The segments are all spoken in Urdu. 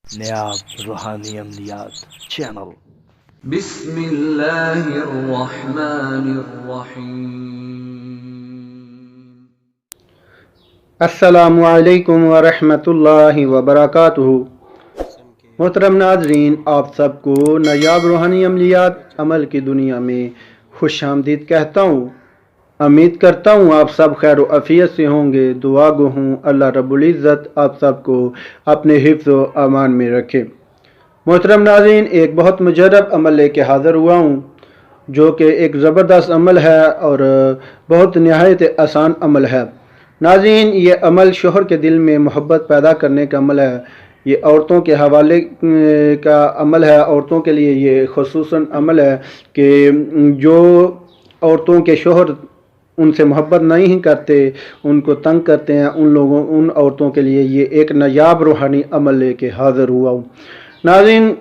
نیاب روحانی عملیات چینل۔ بسم اللہ الرحمن الرحیم۔ السلام علیکم ورحمۃ اللہ وبرکاتہ۔ محترم ناظرین، آپ سب کو نیاب روحانی عملیات عمل کی دنیا میں خوش آمدید کہتا ہوں۔ امید کرتا ہوں آپ سب خیر و عافیت سے ہوں گے۔ دعا گو ہوں اللہ رب العزت آپ سب کو اپنے حفظ و امان میں رکھے۔ محترم ناظرین، ایک بہت مجرب عمل لے کے حاضر ہوا ہوں، جو کہ ایک زبردست عمل ہے اور بہت نہایت آسان عمل ہے۔ ناظرین، یہ عمل شوہر کے دل میں محبت پیدا کرنے کا عمل ہے۔ یہ عورتوں کے حوالے کا عمل ہے۔ عورتوں کے لیے یہ خصوصاً عمل ہے کہ جو عورتوں کے شوہر ان سے محبت نہیں کرتے، ان کو تنگ کرتے ہیں، ان عورتوں کے لیے یہ ایک نایاب روحانی عمل لے کے حاضر ہوا ہوں۔ ناظرین،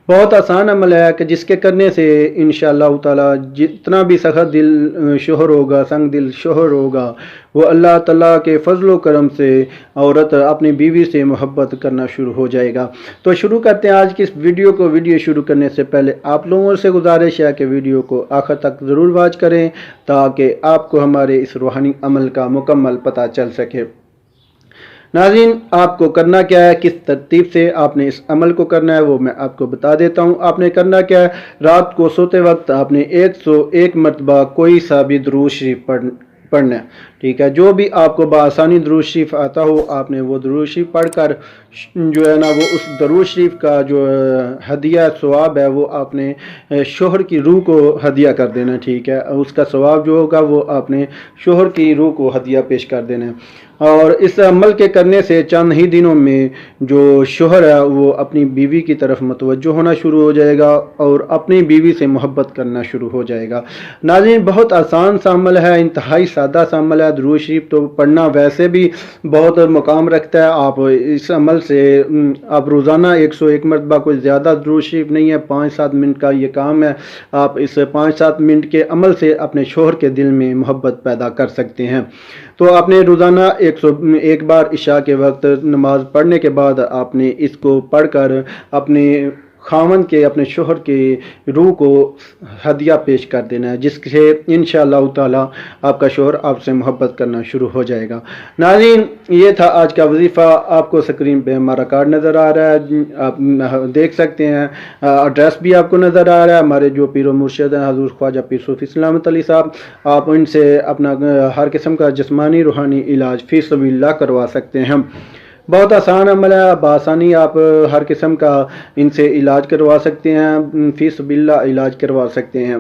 بہت آسان عمل ہے کہ جس کے کرنے سے انشاءاللہ تعالی جتنا بھی سخت دل شوہر ہوگا، سنگ دل شوہر ہوگا، وہ اللہ تعالیٰ کے فضل و کرم سے عورت اپنی بیوی سے محبت کرنا شروع ہو جائے گا۔ تو شروع کرتے ہیں آج کی اس ویڈیو کو۔ ویڈیو شروع کرنے سے پہلے آپ لوگوں سے گزارش ہے کہ ویڈیو کو آخر تک ضرور واچ کریں تاکہ آپ کو ہمارے اس روحانی عمل کا مکمل پتہ چل سکے۔ ناظرین، آپ کو کرنا کیا ہے، کس ترتیب سے آپ نے اس عمل کو کرنا ہے وہ میں آپ کو بتا دیتا ہوں۔ آپ نے کرنا کیا ہے، رات کو سوتے وقت آپ نے 101 مرتبہ کوئی سا بھی درود شریف پڑھنا ہے، ٹھیک ہے۔ جو بھی آپ کو بآسانی درود شریف آتا ہو، آپ نے وہ درود شریف پڑھ کر جو ہے نا وہ اس درود شریف کا جو ہدیہ ثواب ہے وہ آپ نے شوہر کی روح کو ہدیہ کر دینا، ٹھیک ہے۔ اس کا ثواب جو ہوگا وہ آپ نے شوہر کی روح کو ہدیہ پیش کر دینا ہے۔ اور اس عمل کے کرنے سے چند ہی دنوں میں جو شوہر ہے وہ اپنی بیوی کی طرف متوجہ ہونا شروع ہو جائے گا اور اپنی بیوی سے محبت کرنا شروع ہو جائے گا۔ ناظرین، بہت آسان سا عمل ہے، انتہائی سادہ سا عمل ہے۔ درود شریف تو پڑھنا ویسے بھی بہت مقام رکھتا ہے۔ آپ اس عمل سے آپ روزانہ 101 مرتبہ، کوئی زیادہ درود شریف نہیں ہے، 5-7 منٹ کا یہ کام ہے۔ آپ اس 5-7 منٹ کے عمل سے اپنے شوہر کے دل میں محبت پیدا کر سکتے ہیں۔ تو آپ نے روزانہ 101 بار عشاء کے وقت نماز پڑھنے کے بعد آپ نے اس کو پڑھ کر اپنے خاوند کے، اپنے شوہر کے روح کو ہدیہ پیش کر دینا ہے، جس سے انشاءاللہ تعالی آپ کا شوہر آپ سے محبت کرنا شروع ہو جائے گا۔ ناظرین، یہ تھا آج کا وظیفہ۔ آپ کو اسکرین پہ ہمارا کارڈ نظر آ رہا ہے، آپ دیکھ سکتے ہیں۔ ایڈریس بھی آپ کو نظر آ رہا ہے۔ ہمارے جو پیر و مرشد ہیں حضور خواجہ پیر صوفی سلامت علی صاحب، آپ ان سے اپنا ہر قسم کا جسمانی روحانی علاج فی سبیل اللہ کروا سکتے ہیں۔ بہت آسان عمل ہے، بآسانی آپ ہر قسم کا ان سے علاج کروا سکتے ہیں، فی سبیل اللہ علاج کروا سکتے ہیں۔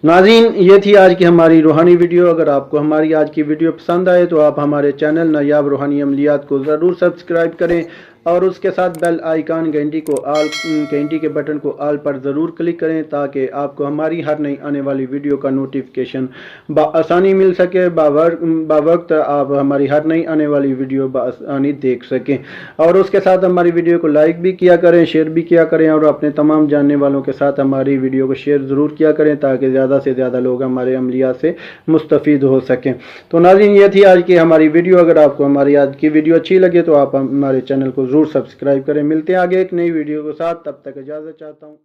ناظرین، یہ تھی آج کی ہماری روحانی ویڈیو۔ اگر آپ کو ہماری آج کی ویڈیو پسند آئے تو آپ ہمارے چینل نیاب روحانی عملیات کو ضرور سبسکرائب کریں اور اس کے ساتھ بیل آئیکن گھنٹی کے بٹن کو آل پر ضرور کلک کریں تاکہ آپ کو ہماری ہر نئی آنے والی ویڈیو کا نوٹیفیکیشن بآسانی مل سکے، باوقت آپ ہماری ہر نئی آنے والی ویڈیو بآسانی دیکھ سکیں۔ اور اس کے ساتھ ہماری ویڈیو کو لائک بھی کیا کریں، شیئر بھی کیا کریں اور اپنے تمام جاننے والوں کے ساتھ ہماری ویڈیو کو شیئر ضرور کیا کریں تاکہ زیادہ سے زیادہ لوگ ہمارے عملیات سے مستفید ہو سکیں۔ تو ناظرین، یہ تھی آج کی ہماری ویڈیو۔ اگر آپ کو ہماری آج کی ویڈیو اچھی لگے تو آپ ہمارے چینل کو ضرور سبسکرائب کریں۔ ملتے ہیں آگے ایک نئی ویڈیو کے ساتھ، تب تک اجازت چاہتا ہوں۔